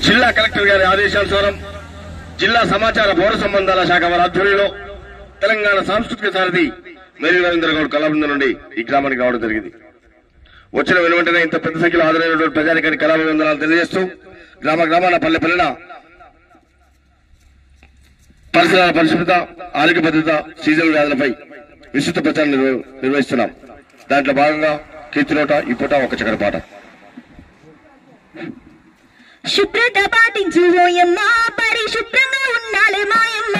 జిల్లా కలెక్టర్ గారి ఆదేశానుసారం జిల్లా సమాచార పౌర సంబంధాల శాఖ వారి ఆధ్వర్యంలో తెలంగాణ సాంస్కృతిక సారథి మేరీ నరేంద్ర గౌడ్ కళాబృందం నుండి ఈ గ్రామానికి రావడం జరిగింది. వచ్చిన వెనువెంటనే ఇంత పెద్ద సంఖ్యలో హాజరైనటువంటి ప్రజానికానికి కళాభివందనాలు తెలియజేస్తూ గ్రామాన పల్లె పరిసరాల పరిశుభ్రత, ఆరోగ్య భద్రత, సీజనల్ వ్యాధులపై విస్తృత ప్రచారం నిర్వహిస్తున్నాం. దాంట్లో భాగంగా కీర్తినోట ఈ పూట ఒక చక్కటి పాట. శుభ్రత పాటించు ఓయమ్మ, పరిశుభ్రంగా ఉండాలి మాయమ్మ.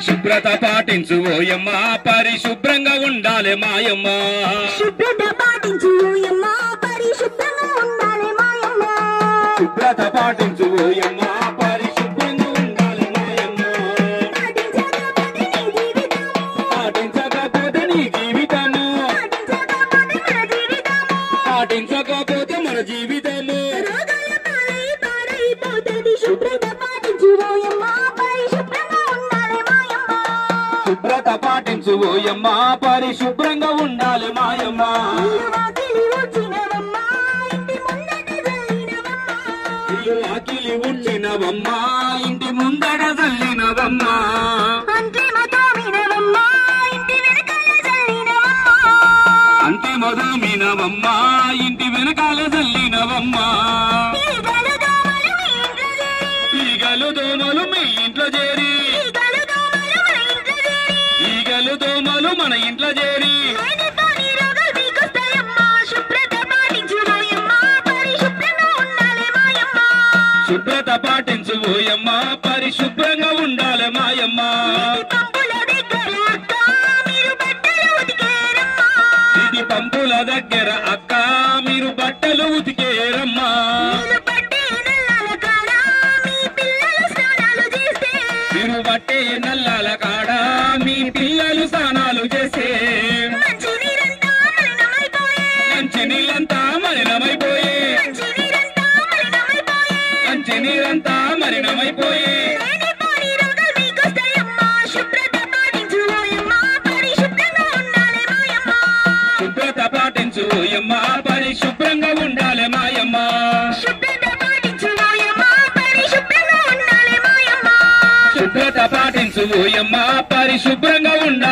శుభ్రత పాటించు ఓయమ్మ, పరిశుభ్రంగా ఉండాలి మాయమ్మ. శుభ్రత పాటించు ఓయమ్మ, పరిశుభ్రంగా ఉండాలి మాయమ్మ. శుభ్రత పాటించు ఓయమ్మ, పరిశుభ్రంగా ఉండాలి మాయమ్మ. పాటించకపోతే నీ జీవితము, పాటించకపోతే మన జీవితము శుభ్రత పాటించు ఓయమ్మ, పరిశుభ్రంగా ఉండాలి మాయమ్మ. శుభ్రత పాటించు ఓయమ్మ, పరిశుభ్రంగా ఉండాలి మాయమ్మ. వాకిలి ఉంచినవమ్మ, ఇంటి ముందర చల్లినవమ్మ. అంతిమ తోమినవమ్మ, ఇంటి వెనకాల చల్లినవమ్మ. అంతిమ తోమినవమ్మ, ఇంటి వెనకాల చల్లినవమ్మ. ఈగలు దోమలు మీ ఇంట్లో చేరి, ఈగలు దోమలు మన ఇంట్లో చేరి శుభ్రత పాటించు ఓయమ్మ, పరిశుభ్రంగా ఉండాలి మాయమ్మ. ఇది పంపుల దగ్గర అక్క, మీరు బట్టలు ఉతికేరమ్మా. మీరు బట్టే నల్లాల కాడ మీ పిల్లలు స్నానాలు చేసే మంచి నీళ్ళంతా మలినమైపోయే, మంచి నీరంతా మలినమైపోయే. శుభ్రత పాటించు ఓయమ్మ, పరిశుభ్రంగా ఉండాలి మాయమ్మ. శుభ్రత పాటించు ఓయమ్మ, పరిశుభ్రంగా ఉండాలి మాయమ్మ. శుభ్రత పాటించు ఓయమ్మ, పరిశుభ్రంగా ఉండాలి మాయమ్మ. శుభ్రత పాటించు ఓయమ్మ, పరిశుభ్రంగా ఉండాలి.